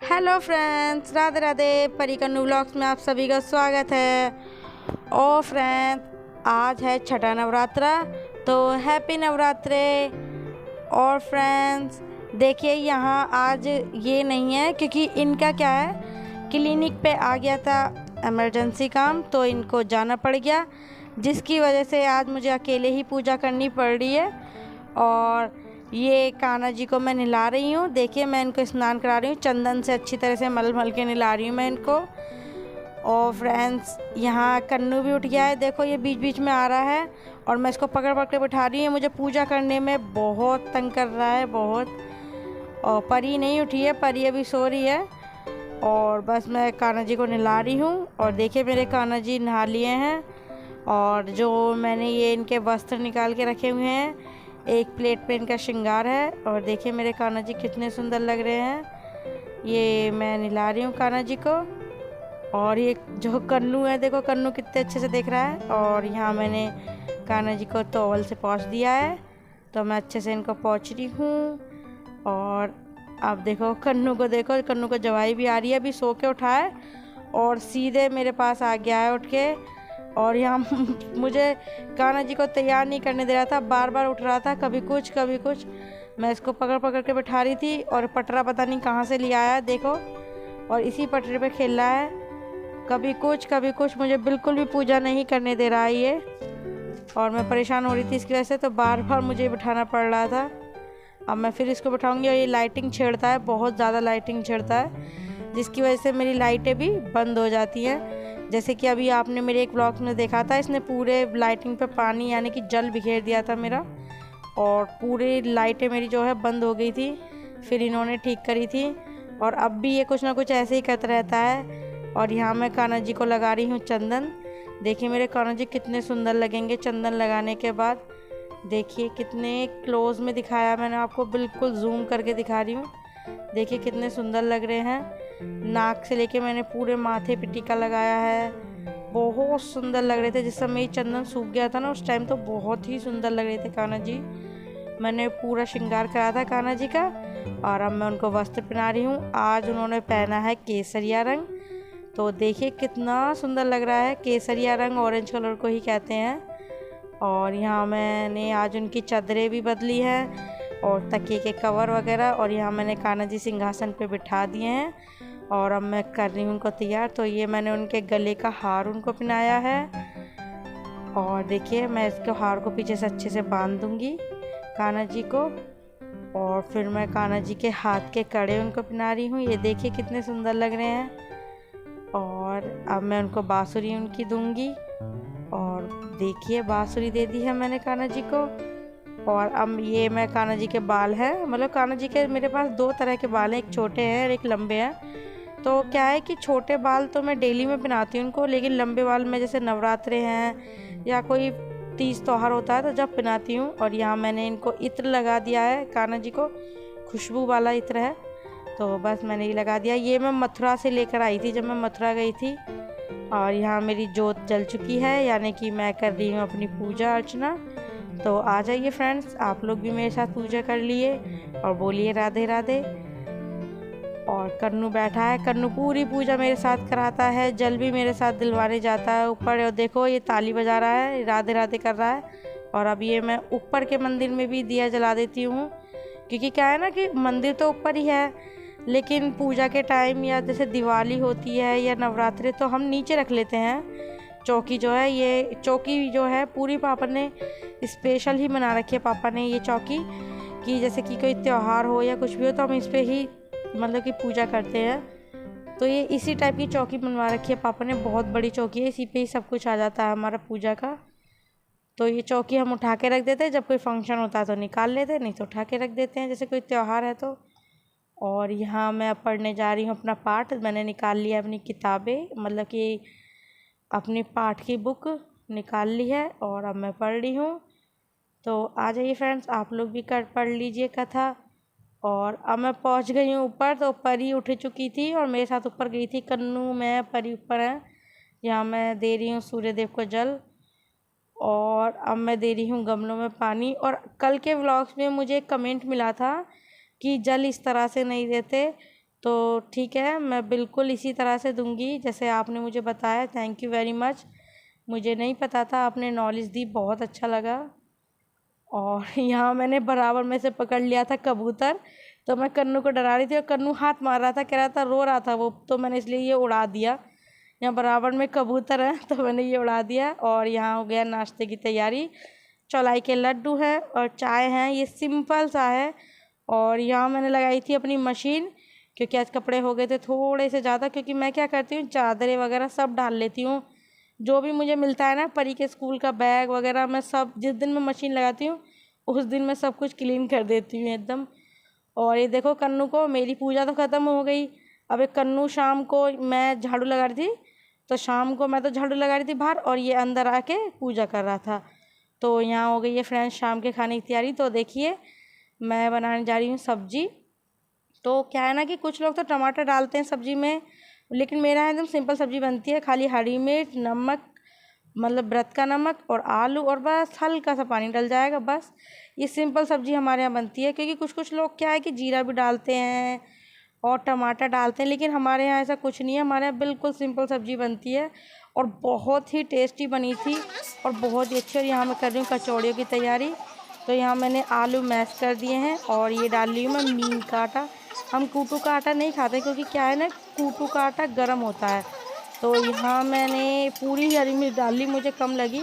Hello friends, Radhe Radhe. परी कन्नू vlogs में आप सभी का स्वागत है। और फ्रेंड्स, आज है छठा नवरात्रा, तो हैप्पी नवरात्रे। और फ्रेंड्स देखिए, यहाँ आज ये नहीं है क्योंकि इनका क्या है, क्लिनिक पे आ गया था इमरजेंसी काम, तो इनको जाना पड़ गया, जिसकी वजह से आज मुझे अकेले ही पूजा करनी पड़ रही है। और ये कान्हा जी को मैं नहला रही हूँ। देखिए, मैं इनको स्नान करा रही हूँ, चंदन से अच्छी तरह से मल मल के नहला रही हूँ मैं इनको। और फ्रेंड्स, यहाँ कन्नू भी उठ गया है। देखो, ये बीच बीच में आ रहा है और मैं इसको पकड़ पकड़ के बिठा रही हूँ। मुझे पूजा करने में बहुत तंग कर रहा है, बहुत। और परी नहीं उठी है, परी अभी सो रही है। और बस मैं कान्हा जी को नहला रही हूँ। और देखिए, मेरे कान्हा जी नहा लिए हैं। और जो मैंने ये इनके वस्त्र निकाल के रखे हुए हैं, एक प्लेट पे इनका श्रृंगार है। और देखिए, मेरे कान्हा जी कितने सुंदर लग रहे हैं। ये मैं नहला रही हूँ कान्हा जी को। और ये जो कन्नू है, देखो कन्नू कितने अच्छे से देख रहा है। और यहाँ मैंने कान्हा जी को टॉवल से पोंछ दिया है, तो मैं अच्छे से इनको पोंछ रही हूँ। और अब देखो कन्नू को, देखो कन्नू को जवाई भी आ रही है। अभी सो के उठा है और सीधे मेरे पास आ गया है उठ के। और यहाँ मुझे कान्हा जी को तैयार नहीं करने दे रहा था, बार बार उठ रहा था, कभी कुछ कभी कुछ। मैं इसको पकड़ पकड़ के बैठा रही थी और पटरा पता नहीं कहाँ से लिया आया, देखो। और इसी पटरे पे खेल रहा है, कभी कुछ कभी कुछ। मुझे बिल्कुल भी पूजा नहीं करने दे रहा है ये। और मैं परेशान हो रही थी इसकी वजह से, तो बार बार मुझे बिठाना पड़ रहा था। अब मैं फिर इसको बिठाऊंगी। और ये लाइटिंग छेड़ता है, बहुत ज़्यादा लाइटिंग छेड़ता है, जिसकी वजह से मेरी लाइटें भी बंद हो जाती हैं। जैसे कि अभी आपने मेरे एक व्लॉग में देखा था, इसने पूरे लाइटिंग पे पानी यानी कि जल बिखेर दिया था मेरा। और पूरी लाइटें मेरी जो है बंद हो गई थी, फिर इन्होंने ठीक करी थी। और अब भी ये कुछ ना कुछ ऐसे ही करता रहता है। और यहाँ मैं कान्हा जी को लगा रही हूँ चंदन। देखिए, मेरे कान्हा जी कितने सुंदर लगेंगे चंदन लगाने के बाद। देखिए, कितने क्लोज में दिखाया मैंने आपको, बिल्कुल जूम करके दिखा रही हूँ। देखिए कितने सुंदर लग रहे हैं। नाक से लेके मैंने पूरे माथे पे टीका लगाया है, बहुत सुंदर लग रहे थे। जिस समय ये चंदन सूख गया था ना, उस टाइम तो बहुत ही सुंदर लग रहे थे कान्हा जी। मैंने पूरा श्रृंगार करा था कान्हा जी का। और अब मैं उनको वस्त्र पहना रही हूँ। आज उन्होंने पहना है केसरिया रंग, तो देखिए कितना सुंदर लग रहा है। केसरिया रंग ऑरेंज कलर को ही कहते हैं। और यहाँ मैंने आज उनकी चादरें भी बदली हैं और तकिए के कवर वगैरह। और यहाँ मैंने कान्हा जी सिंहासन पे बिठा दिए हैं। और अब मैं कर रही हूँ उनको तैयार। तो ये मैंने उनके गले का हार उनको पहनाया है। और देखिए, मैं इसके हार को पीछे से अच्छे से बांध दूँगी कान्हा जी को। और फिर मैं कान्हा जी के हाथ के कड़े उनको पहना रही हूँ। ये देखिए कितने सुंदर लग रहे हैं। और अब मैं उनको बाँसुरी उनकी दूँगी। और देखिए, बाँसुरी दे दी है मैंने कान्हा जी को। और अब ये मैं कान्हा जी के बाल हैं, मतलब कान्हा जी के मेरे पास दो तरह के बाल हैं, एक छोटे हैं और एक लंबे हैं। तो क्या है कि छोटे बाल तो मैं डेली में पहनाती हूँ उनको, लेकिन लंबे बाल में जैसे नवरात्रे हैं या कोई तीज त्योहार होता है तो जब पहनाती हूँ। और यहाँ मैंने इनको इत्र लगा दिया है कान्हा जी को, खुशबू वाला इत्र है, तो बस मैंने ये लगा दिया। ये मैं मथुरा से लेकर आई थी जब मैं मथुरा गई थी। और यहाँ मेरी जोत जल चुकी है, यानी कि मैं कर रही हूँ अपनी पूजा अर्चना। तो आ जाइए फ्रेंड्स, आप लोग भी मेरे साथ पूजा कर लिए और बोलिए राधे राधे। और कन्नू बैठा है, कन्नू पूरी पूजा मेरे साथ कराता है, जल भी मेरे साथ दिलवाने जाता है ऊपर। और देखो, ये ताली बजा रहा है, राधे राधे कर रहा है। और अब ये मैं ऊपर के मंदिर में भी दिया जला देती हूँ, क्योंकि क्या है ना कि मंदिर तो ऊपर ही है, लेकिन पूजा के टाइम या जैसे दिवाली होती है या नवरात्रि तो हम नीचे रख लेते हैं। चौकी जो है, ये चौकी जो है पूरी पापा ने स्पेशल ही बना रखी है, पापा ने ये चौकी, कि जैसे कि कोई त्यौहार हो या कुछ भी हो तो हम इस पर ही मतलब कि पूजा करते हैं। तो ये इसी टाइप की चौकी बनवा रखी है पापा ने, बहुत बड़ी चौकी है, इसी पे ही सब कुछ आ जाता है हमारा पूजा का। तो ये चौकी हम उठा के रख देते हैं, जब कोई फंक्शन होता है तो निकाल लेते हैं, नहीं तो उठा के रख देते हैं जैसे कोई त्यौहार है तो। और यहाँ मैं पढ़ने जा रही हूँ अपना पाठ। मैंने निकाल लिया अपनी किताबें, मतलब कि अपनी पाठ की बुक निकाल ली है और अब मैं पढ़ रही हूँ। तो आ जाइए फ्रेंड्स, आप लोग भी कर पढ़ लीजिए कथा। और अब मैं पहुँच गई हूँ ऊपर, तो परी उठ चुकी थी और मेरे साथ ऊपर गई थी कन्नू, मैं, परी ऊपर है। यहाँ मैं दे रही हूँ सूर्यदेव को जल। और अब मैं दे रही हूँ गमलों में पानी। और कल के व्लॉग्स में मुझे एक कमेंट मिला था कि जल इस तरह से नहीं देते, तो ठीक है, मैं बिल्कुल इसी तरह से दूंगी जैसे आपने मुझे बताया। Thank you very much. मुझे नहीं पता था, आपने नॉलेज दी, बहुत अच्छा लगा। और यहाँ मैंने बराबर में से पकड़ लिया था कबूतर, तो मैं कन्नू को डरा रही थी और कन्नू हाथ मार रहा था, कह रहा था, रो रहा था वो, तो मैंने इसलिए ये उड़ा दिया। यहाँ बराबर में कबूतर है तो मैंने ये उड़ा दिया। और यहाँ हो गया नाश्ते की तैयारी। चौलाई के लड्डू है और चाय है, ये सिंपल सा है। और यहाँ मैंने लगाई थी अपनी मशीन, क्योंकि आज कपड़े हो गए थे थोड़े से ज़्यादा, क्योंकि मैं क्या करती हूँ, चादरें वगैरह सब डाल लेती हूँ। जो भी मुझे मिलता है ना, परी के स्कूल का बैग वगैरह, मैं सब, जिस दिन मैं मशीन लगाती हूँ उस दिन मैं सब कुछ क्लीन कर देती हूँ एकदम। और ये देखो कन्नू को, मेरी पूजा तो ख़त्म हो गई। अब एक कन्नू शाम को, मैं झाड़ू लगा रही थी, तो शाम को मैं तो झाड़ू लगा रही थी बाहर, और ये अंदर आके पूजा कर रहा था। तो यहाँ हो गई है फ्रेंड्स शाम के खाने की तैयारी। तो देखिए मैं बनाने जा रही हूँ सब्जी। तो क्या है ना कि कुछ लोग तो टमाटर डालते हैं सब्जी में, लेकिन मेरा यहाँ एकदम सिंपल सब्जी बनती है। खाली हरी मिर्च, नमक, मतलब व्रत का नमक, और आलू, और बस हल्का सा पानी डल जाएगा, बस। ये सिंपल सब्जी हमारे यहाँ बनती है। क्योंकि कुछ कुछ लोग क्या है कि जीरा भी डालते हैं और टमाटर डालते हैं, लेकिन हमारे यहाँ ऐसा कुछ नहीं है। हमारे यहाँ बिल्कुल सिंपल सब्जी बनती है और बहुत ही टेस्टी बनी थी और बहुत ही अच्छी। और यहाँ मैं कर रही हूँ कचौड़ियों की तैयारी। तो यहाँ मैंने आलू मैश कर दिए हैं और ये डाल रही हूँ मैं मील का आटा। हम कूटू का आटा नहीं खाते, क्योंकि क्या है ना, कूटू का आटा गर्म होता है। तो यहाँ मैंने पूरी हरी मिर्च डाल ली, मुझे कम लगी,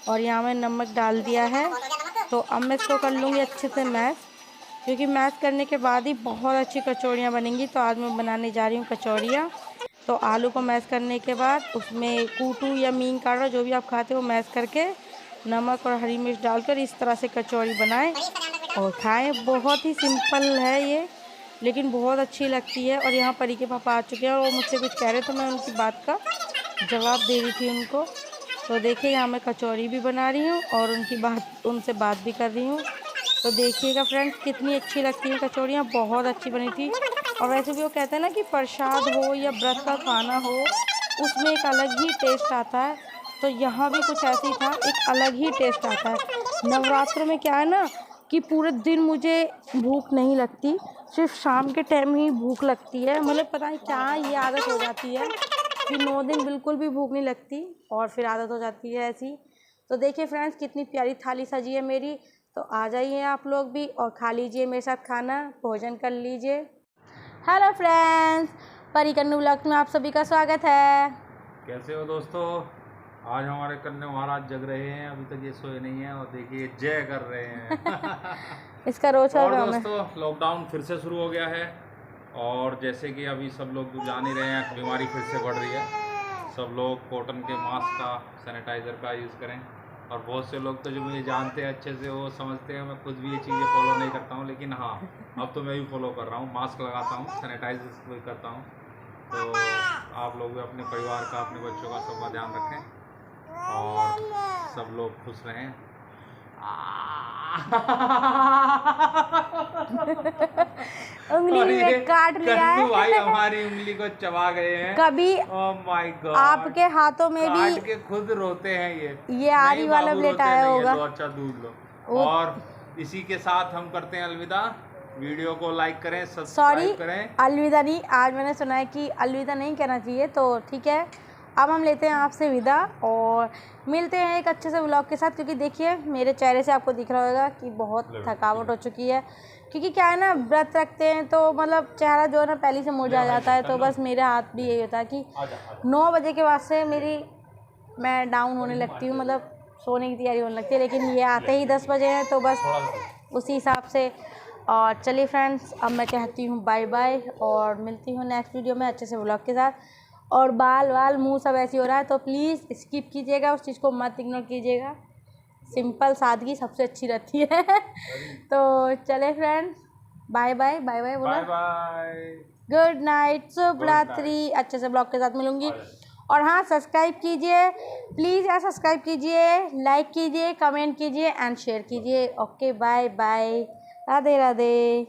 और यहाँ मैं नमक डाल दिया है। तो अब मैं इसको कर लूँगी अच्छे से मैश, क्योंकि मैश करने के बाद ही बहुत अच्छी कचौड़ियाँ बनेंगी। तो आज मैं बनाने जा रही हूँ कचौड़ियाँ। तो आलू को मैश करने के बाद उसमें कूटू या मीन काढ़ा, जो भी आप खाते हो, मैश करके नमक और हरी मिर्च डालकर इस तरह से कचौड़ी बनाएं और खाएं। बहुत ही सिंपल है ये, लेकिन बहुत अच्छी लगती है। और यहाँ परी के पापा आ चुके हैं और वो मुझसे कुछ कह रहे, तो मैं उनकी बात का जवाब दे रही थी उनको। तो देखिए यहाँ मैं कचौड़ी भी बना रही हूँ और उनसे बात भी कर रही हूँ। तो देखिएगा फ्रेंड्स कितनी अच्छी लगती हैं कचौड़ियाँ, बहुत अच्छी बनी थी। और वैसे भी वो कहते हैं ना कि प्रसाद हो या व्रत का खाना हो, उसमें एक अलग ही टेस्ट आता है। तो यहाँ भी कुछ ऐसे ही था, एक अलग ही टेस्ट आता है। नवरात्र में क्या है ना कि पूरे दिन मुझे भूख नहीं लगती, सिर्फ शाम के टाइम ही भूख लगती है। मतलब पता नहीं क्या ये आदत हो जाती है कि 9 दिन बिल्कुल भी भूख नहीं लगती और फिर आदत हो जाती है ऐसी। तो देखिए फ्रेंड्स कितनी प्यारी थाली सजी है मेरी। तो आ जाइए आप लोग भी और खा लीजिए मेरे साथ खाना, भोजन कर लीजिए। हेलो फ्रेंड्स, परी कन्नू व्लॉग्स में आप सभी का स्वागत है। कैसे हो दोस्तों? आज हमारे कन्या महाराज जग रहे हैं, अभी तक ये सोए नहीं हैं और देखिए जय कर रहे हैं। इसका रोज का और काम है। दोस्तों लॉकडाउन फिर से शुरू हो गया है और जैसे कि अभी सब लोग जान ही रहे हैं, बीमारी फिर से बढ़ रही है। सब लोग कॉटन के मास्क का, सैनिटाइज़र का यूज़ करें। और बहुत से लोग तो जो मुझे जानते हैं अच्छे से, वो समझते हैं मैं खुद भी ये चीज़ें फॉलो नहीं करता हूँ, लेकिन हाँ अब तो मैं भी फॉलो कर रहा हूँ। मास्क लगाता हूँ, सैनिटाइजर भी करता हूँ। तो आप लोग भी अपने परिवार का, अपने बच्चों का, सबका ध्यान रखें और सब लोग खुश रहें। उंगली में काट लिया है। भाई हमारी उंगली को चबा गए हैं। कभी ओह माय गॉड, आपके हाथों में भी काट के खुद रोते हैं ये आरी वाला लेटाया होगा। लो अच्छा दूध लो। और इसी के साथ हम करते हैं अलविदा। वीडियो को लाइक करें, सब्सक्राइब करें। अलविदा नहीं, आज मैंने सुना है कि अलविदा नहीं कहना चाहिए, तो ठीक है अब हम लेते हैं आपसे विदा और मिलते हैं एक अच्छे से व्लॉग के साथ। क्योंकि देखिए मेरे चेहरे से आपको दिख रहा होगा कि बहुत थकावट हो चुकी है। क्योंकि क्या है ना, व्रत रखते हैं तो मतलब चेहरा जो है ना पहले से मुरझा जाता है। तो बस मेरा हाथ भी यही होता है कि 9 बजे के बाद से मैं डाउन होने लगती हूँ, मतलब सोने की तैयारी होने लगती है। लेकिन ये आते ही 10 बजे हैं, तो बस उसी हिसाब से। और चलिए फ्रेंड्स, अब मैं कहती हूँ बाय बाय और मिलती हूँ नेक्स्ट वीडियो में अच्छे से व्लॉग के साथ। और बाल मुंह सब ऐसे हो रहा है, तो प्लीज़ स्किप कीजिएगा, उस चीज़ को मत इग्नोर कीजिएगा। सिंपल सादगी सबसे अच्छी रहती है। तो चले friends, bye bye bye bye बोला, गुड नाइट, शुभ रात्रि। अच्छे से ब्लॉग के साथ मिलूंगी। और हाँ, सब्सक्राइब कीजिए प्लीज़ यार, सब्सक्राइब कीजिए, लाइक कीजिए, कमेंट कीजिए एंड शेयर कीजिए। Okay bye bye, Radhe Radhe.